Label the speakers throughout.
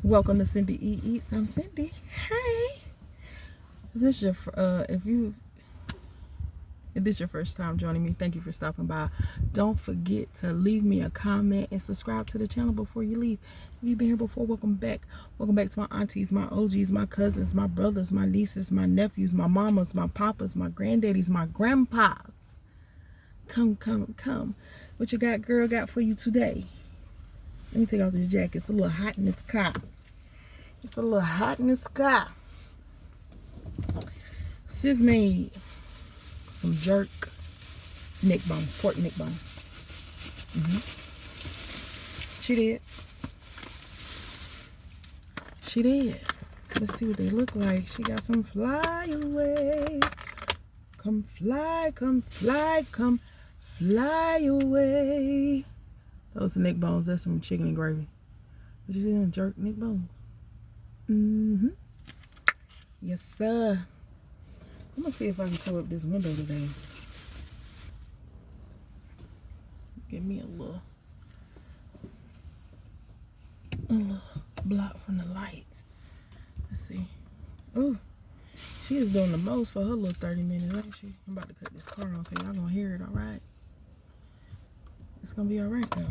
Speaker 1: Welcome to Cindy E Eats. I'm Cindy. Hey, if this is your if this is your first time joining me, thank you for stopping by. Don't forget to leave me a comment and subscribe to the channel before you leave. If you've been here before, welcome back. Welcome back to my aunties, my OGs, my cousins, my brothers, my nieces, my nephews, my mamas, my papas, my granddaddies, my grandpas. Come. What you got, girl, got for you today? Let me take off this jacket. It's a little hot in this car. Sis made some jerk neck bones, pork neck bones. She did. Let's see what they look like. She got some flyaways. Come fly away. Those are neck bones. That's some chicken and gravy. What you doing? Jerk neck bones. Yes, sir. I'm gonna see if I can cover up this window today. Give me a little block from the light. Let's see. Oh, she is doing the most for her little 30 minutes, ain't she? I'm about to cut this car on so y'all gonna hear it, all right? It's gonna be all right though.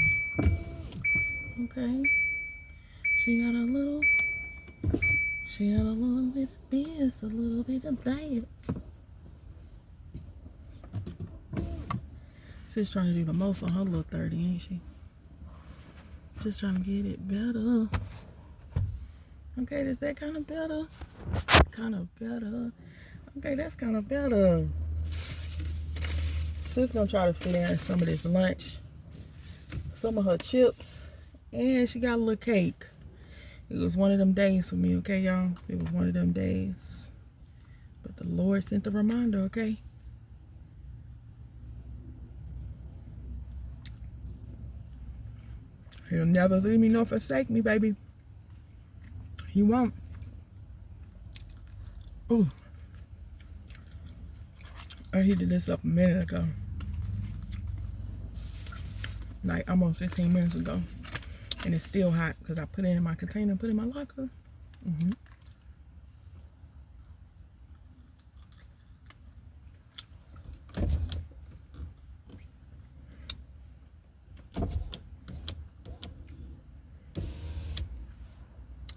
Speaker 1: Okay. She got a little bit of this, a little bit of that. She's trying to do the most on her little 30, ain't she? Just trying to get it better. Okay, is that kind of better? Okay, that's kind of better. She's gonna try to fit in some of this lunch, some of her chips, and she got a little cake. It was one of them days for me, okay, y'all? It was one of them days. But the Lord sent the reminder, okay? He'll never leave me nor forsake me, baby. He won't. Ooh. I heated this up a minute ago. Like almost 15 minutes ago. And it's still hot because I put it in my container and put it in my locker.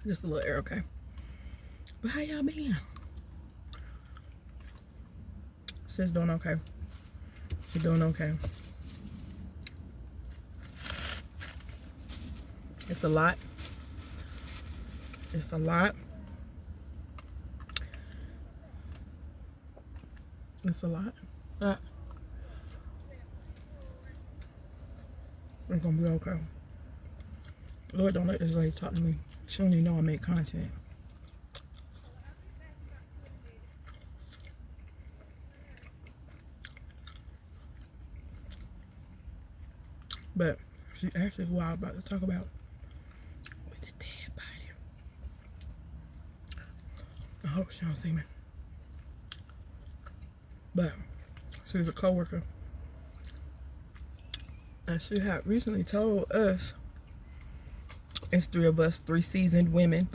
Speaker 1: Just a little air, okay? But how y'all been? She's doing okay. She's doing okay. It's a lot. It's a lot. It's gonna be okay. Lord, don't let this lady talk to me. She don't even know I make content. But she actually who I was about to talk about with the dead body. I hope she don't see me. But she's a coworker. And she had recently told us, it's three of us, three seasoned women.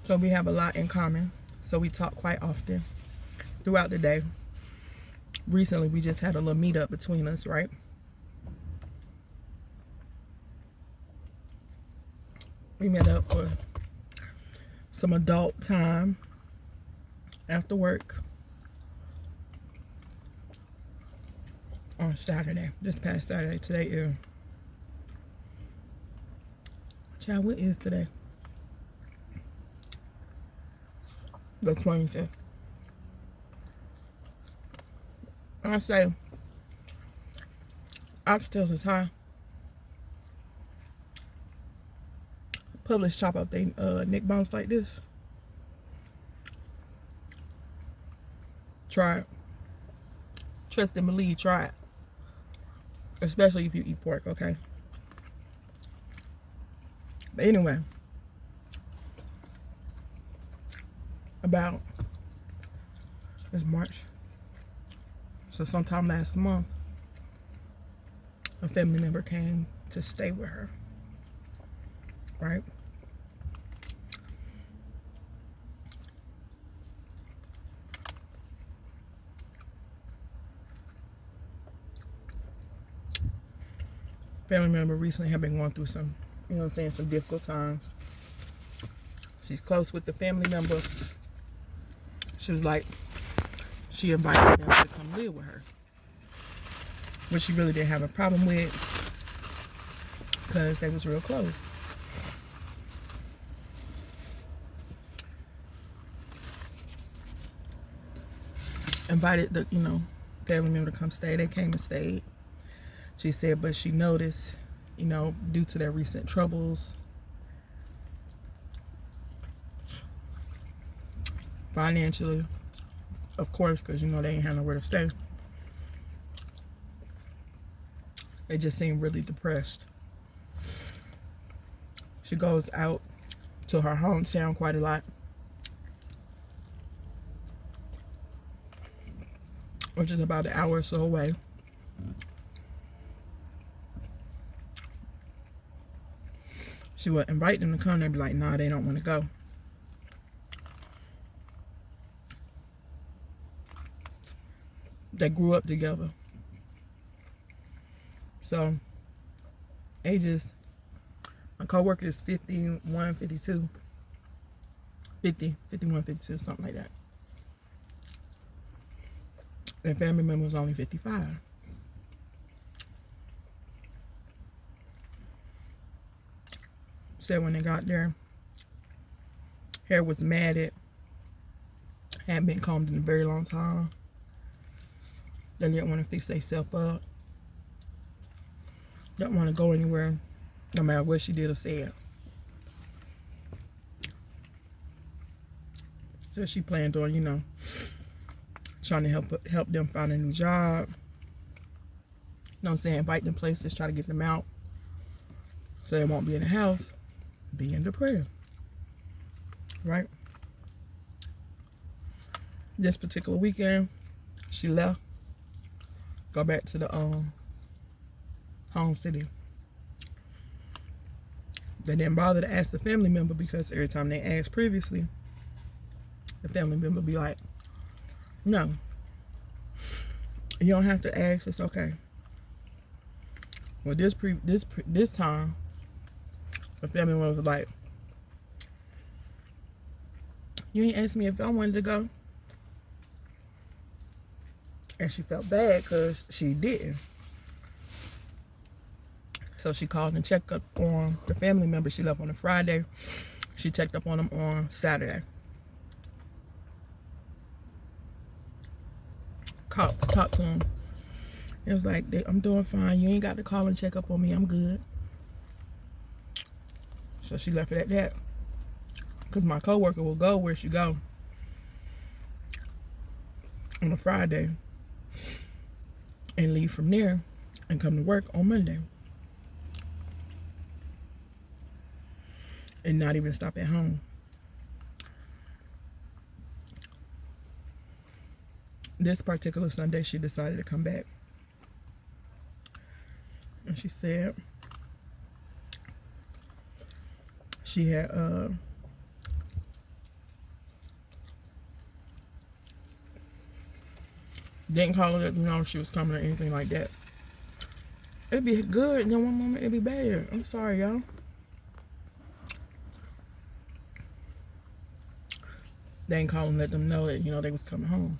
Speaker 1: So we have a lot in common. So we talk quite often throughout the day. Recently, we just had a little meetup between us, right? We met up for some adult time after work on Saturday, this past Saturday. Today is, child, what is today? The 25th. I say, oxtails is high. Publix chop up they neck bones like this. Try it. Trust and believe, try it. Especially if you eat pork, okay? But anyway, about, it's March. So sometime last month, a family member came to stay with her, right? Family member recently have been going through some, you know what I'm saying, some difficult times. She's close with the family member. She was like, she invited them to come live with her, which she really didn't have a problem with because they was real close. Invited the, you know, family member to come stay. They came and stayed. She said, but she noticed, you know, due to their recent troubles, financially, of course, because, you know, they ain't had nowhere to stay. They just seemed really depressed. She goes out to her hometown quite a lot, which is about an hour or so away. She would invite them to come. They'd be like, nah, they don't want to go. They grew up together. So, ages, my coworker is 51, 52. 50, 51, 52, something like that. And family member was only 55. Said when they got there, hair was matted, hadn't been combed in a very long time. They didn't want to fix themselves up. Don't want to go anywhere, no matter what she did or said. So she planned on, you know, trying to help them find a new job. You know what I'm saying? Invite them places, try to get them out so they won't be in the house being depressed. Right? This particular weekend, she left. Go back to the home city. They didn't bother to ask the family member because every time they asked previously, the family member be like, no, you don't have to ask, it's okay. Well, this time, the family member was like, you ain't asked me if I wanted to go. And she felt bad because she didn't. So she called and checked up on the family member. She left on a Friday. She checked up on them on Saturday. Talked to him. It was like, I'm doing fine. You ain't got to call and check up on me. I'm good. So she left it at that. Because my coworker will go where she go on a Friday and leave from there and come to work on Monday. And not even stop at home. This particular Sunday, she decided to come back. And she said she had didn't call her, you know, she was coming or anything like that. It'd be good, and then one moment it'd be bad. I'm sorry, y'all. They ain't call and let them know that, you know, they was coming home.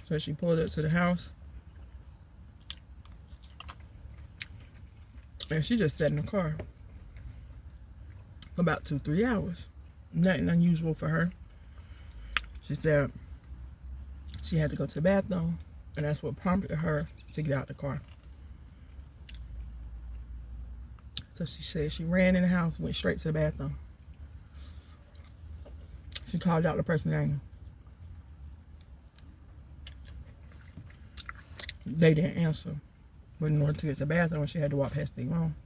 Speaker 1: So she pulled up to the house. And she just sat in the car for about 2-3 hours. Nothing unusual for her. She said she had to go to the bathroom, and that's what prompted her to get out the car. So she said she ran in the house, went straight to the bathroom. She called out the person's name. They didn't answer. But in order to get to the bathroom, she had to walk past the room.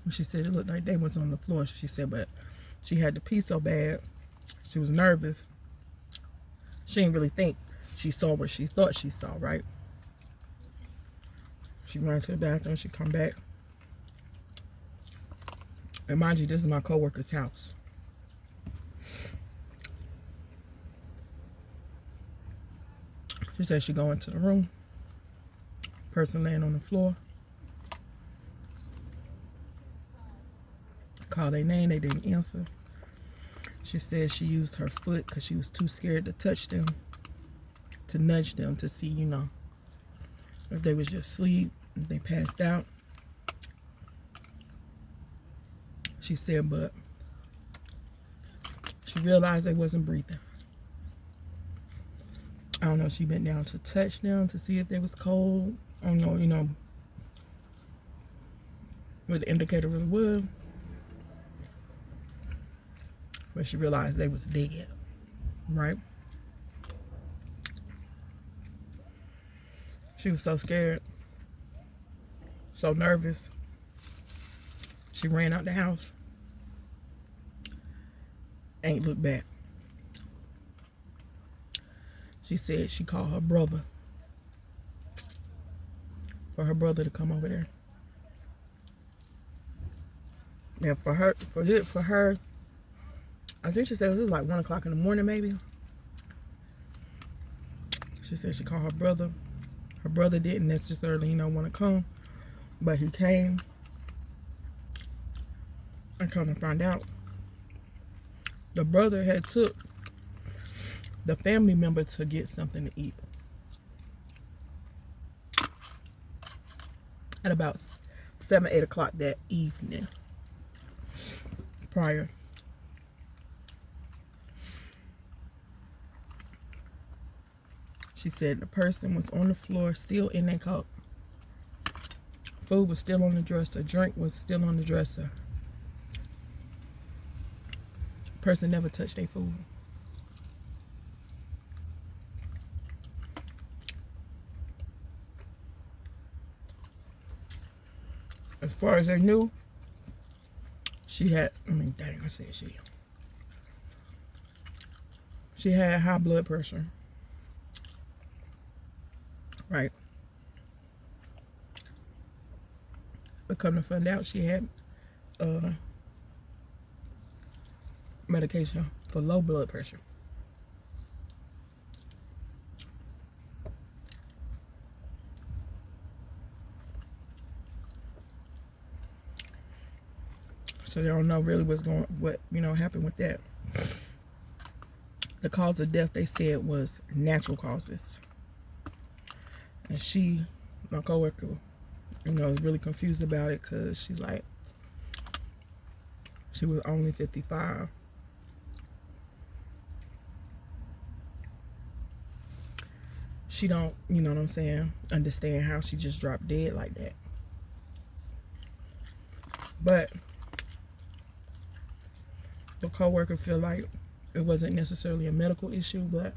Speaker 1: She said it looked like they was on the floor. She said, but she had to pee so bad, She was nervous. She didn't really think she saw what she thought she saw, right? She ran to the bathroom. She come back. And mind you, this is my coworker's house. She said she go into the room. Person laying on the floor. Called their name. They didn't answer. She said she used her foot because she was too scared to touch them, to nudge them to see, you know, if they was just asleep, if they passed out. She said, but she realized they wasn't breathing. I don't know if she bent down to touch them to see if they was cold. I don't know, you know, what the indicator really was. But she realized they was dead, right? She was so scared, so nervous. She ran out the house. Ain't looked back. She said she called her brother for her brother to come over there. Yeah, for her, I think she said it was like 1 o'clock in the morning, maybe. She said she called her brother. Her brother didn't necessarily, you know, want to come, but he came. And come to find out, the brother had took the family member to get something to eat at about 7, 8 o'clock that evening prior. She said the person was on the floor, still in their cup. Food was still on the dresser. Drink was still on the dresser. Person never touched their food. As far as they knew, she had, I said she had high blood pressure. Right. But come to find out, she had medication for low blood pressure. So they don't know really what happened with that. The cause of death, they said, was natural causes. And she, my coworker, was really confused about it because she's like, she was only 55. She don't, understand how she just dropped dead like that. But the coworker feel like it wasn't necessarily a medical issue, but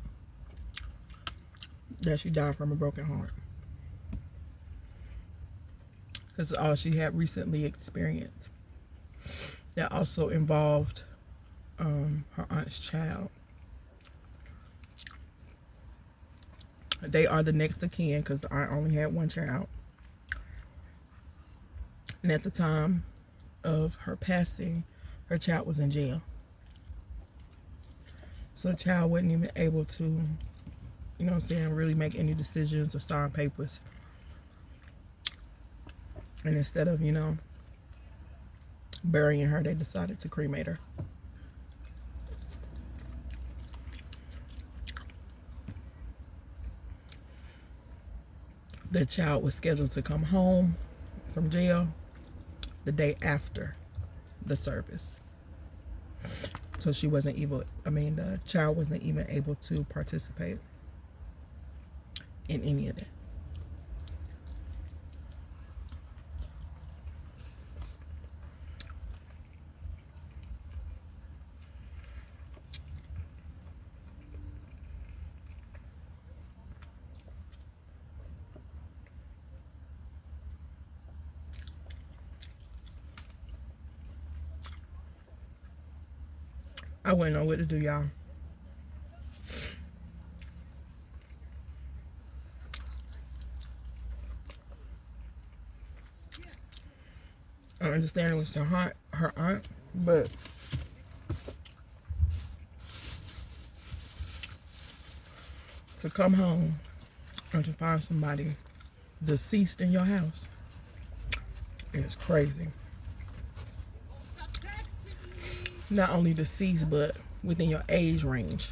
Speaker 1: that she died from a broken heart. Because all she had recently experienced. That also involved her aunt's child. They are the next of kin because the aunt only had one child. And at the time of her passing, her child was in jail. So the child wasn't even able to, really make any decisions or sign papers. And instead of, burying her, they decided to cremate her. The child was scheduled to come home from jail the day after the service. So she wasn't able, the child wasn't even able to participate in any of that. I wouldn't know what to do, y'all. I understand it was her aunt, but to come home and to find somebody deceased in your house is crazy. Not only deceased, but within your age range.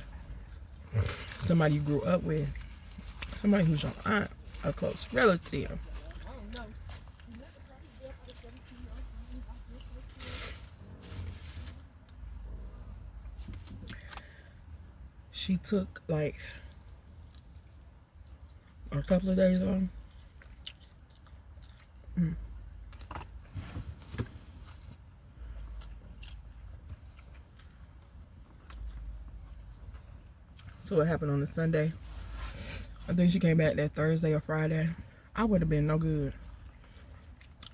Speaker 1: Somebody you grew up with, somebody who's your aunt, a close relative. She took like a couple of days on. So it happened on a Sunday. I think she came back that Thursday or Friday. I would have been no good.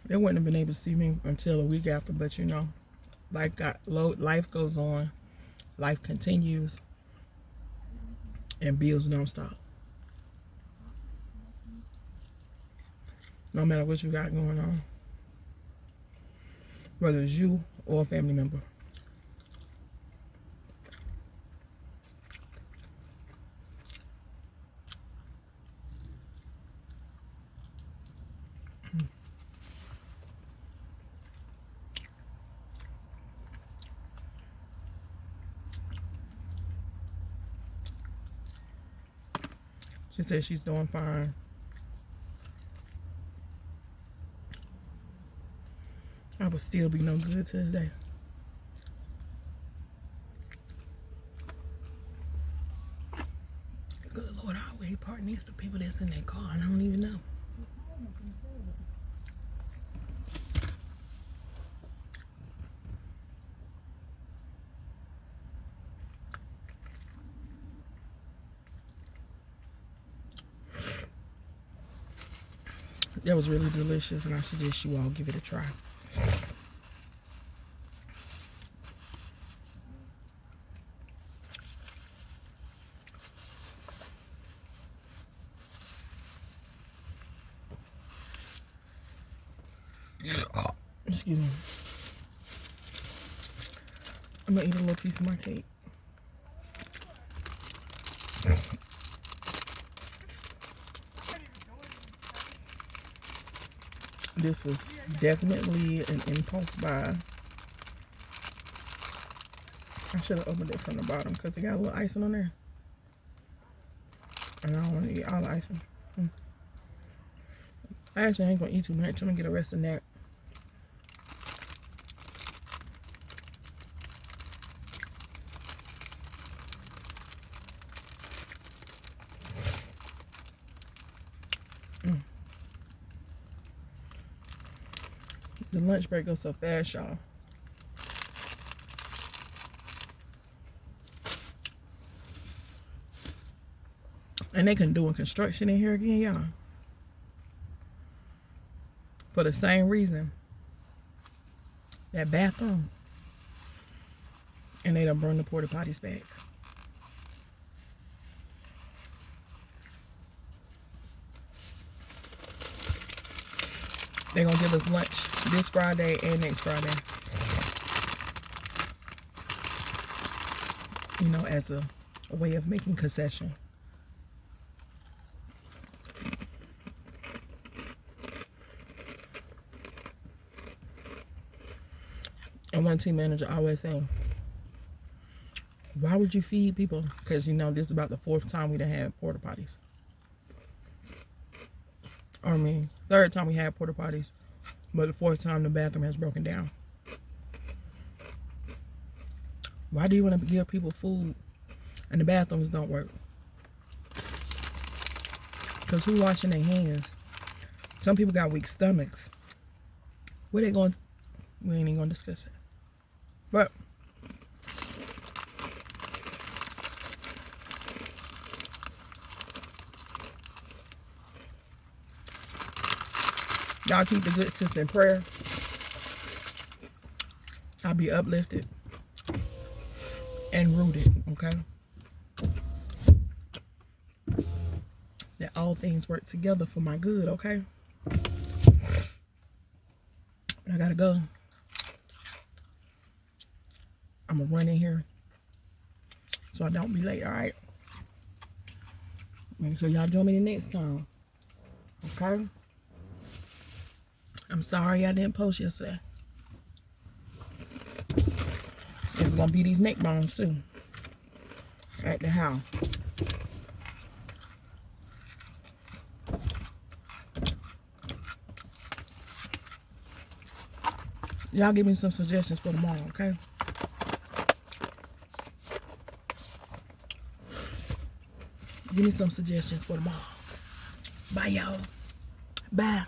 Speaker 1: They wouldn't have been able to see me until a week after, but you know, life goes on, life continues, and bills don't stop. No matter what you got going on, whether it's you or a family member. She said she's doing fine. I would still be no good to this day. Good Lord, I always part next to people that's in their car and I don't even know. That was really delicious, and I suggest you all give it a try. Excuse me. I'm gonna eat a little piece of my cake. This was definitely an impulse buy. I should have opened it from the bottom because it got a little icing on there. And I don't want to eat all the icing. I actually ain't gonna eat too much. I'm gonna get the rest of that. The lunch break goes so fast, y'all. And they can do construction in here again, y'all. For the same reason. That bathroom. And they done burn the porta potties back. They're gonna give us lunch this Friday and next Friday. You know, as a way of making concession. And one team manager always say, why would you feed people? Because you know this is about the 4th time we done had porta potties. I mean, 3rd time we had porta potties, but the 4th time the bathroom has broken down. Why do you want to give people food and the bathrooms don't work? Because who washing their hands? Some people got weak stomachs. Where they going? We ain't even gonna discuss it. But y'all keep the good sis in prayer. I'll be uplifted and rooted, okay? That all things work together for my good, okay? But I gotta go. I'm gonna run in here so I don't be late, all right? Make sure y'all join me the next time, okay? I'm sorry I didn't post yesterday. It's gonna be these neck bones too at the house. Y'all give me some suggestions for tomorrow, okay? Give me some suggestions for tomorrow. Bye, y'all. Bye.